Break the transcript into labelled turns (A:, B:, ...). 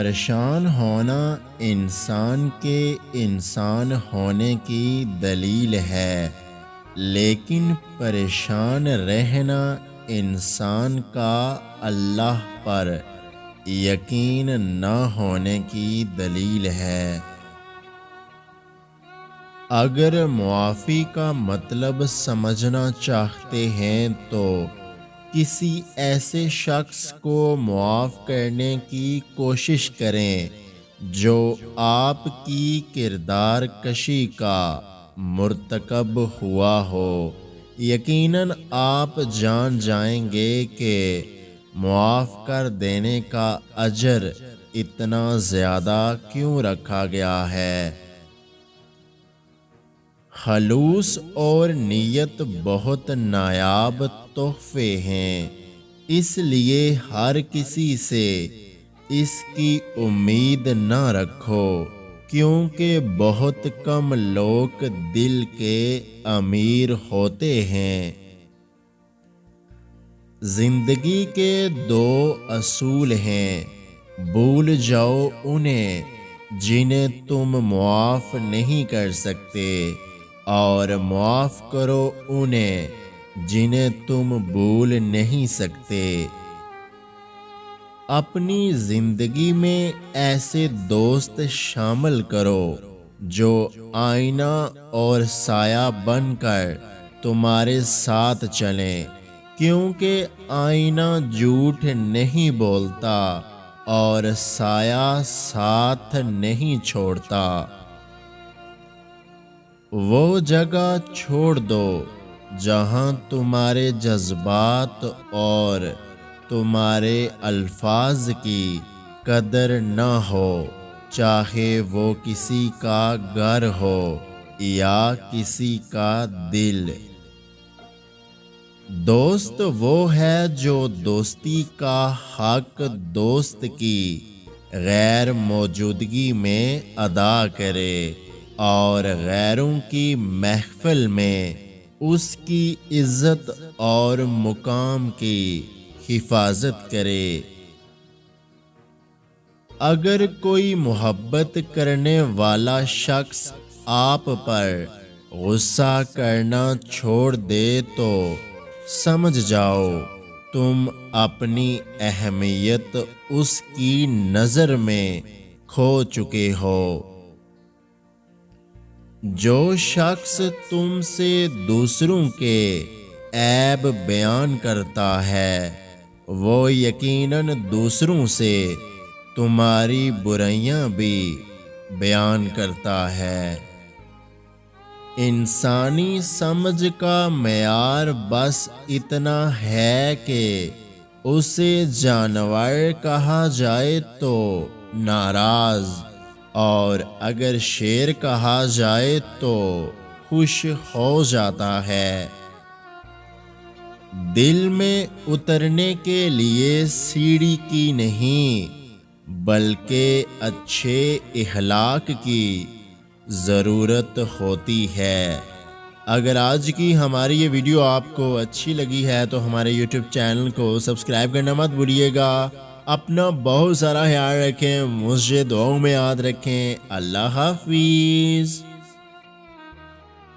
A: پریشان ہونا انسان کے انسان ہونے کی دلیل ہے، لیکن پریشان رہنا انسان کا اللہ پر یقین نہ ہونے کی دلیل ہے۔ اگر معافی کا مطلب سمجھنا چاہتے ہیں تو کسی ایسے شخص کو معاف کرنے کی کوشش کریں جو آپ کی کردار کشی کا مرتکب ہوا ہو۔ یقیناً آپ جان جائیں گے کہ معاف کر دینے کا اجر اتنا زیادہ کیوں رکھا گیا ہے۔ خلوص اور نیت بہت نایاب تحفے ہیں، اس لیے ہر کسی سے اس کی امید نہ رکھو، کیونکہ بہت کم لوگ دل کے امیر ہوتے ہیں۔ زندگی کے دو اصول ہیں، بھول جاؤ انہیں جنہیں تم معاف نہیں کر سکتے، اور معاف کرو انہیں جنہیں تم بھول نہیں سکتے۔ اپنی زندگی میں ایسے دوست شامل کرو جو آئینہ اور سایہ بن کر تمہارے ساتھ چلیں، کیونکہ آئینہ جھوٹ نہیں بولتا اور سایہ ساتھ نہیں چھوڑتا۔ وہ جگہ چھوڑ دو جہاں تمہارے جذبات اور تمہارے الفاظ کی قدر نہ ہو، چاہے وہ کسی کا گھر ہو یا کسی کا دل۔ دوست وہ ہے جو دوستی کا حق دوست کی غیر موجودگی میں ادا کرے اور غیروں کی محفل میں اس کی عزت اور مقام کی حفاظت کرے۔ اگر کوئی محبت کرنے والا شخص آپ پر غصہ کرنا چھوڑ دے تو سمجھ جاؤ تم اپنی اہمیت اس کی نظر میں کھو چکے ہو۔ جو شخص تم سے دوسروں کے عیب بیان کرتا ہے وہ یقیناً دوسروں سے تمہاری برائیاں بھی بیان کرتا ہے۔ انسانی سمجھ کا معیار بس اتنا ہے کہ اسے جانور کہا جائے تو ناراض، اور اگر شیر کہا جائے تو خوش ہو جاتا ہے۔ دل میں اترنے کے لیے سیڑھی کی نہیں بلکہ اچھے اخلاق کی ضرورت ہوتی ہے۔ اگر آج کی ہماری یہ ویڈیو آپ کو اچھی لگی ہے تو ہمارے یوٹیوب چینل کو سبسکرائب کرنا مت بھولیے گا۔ اپنا بہت سارا خیال رکھیں، مجھے دعاؤں میں یاد رکھیں۔ اللہ حافظ۔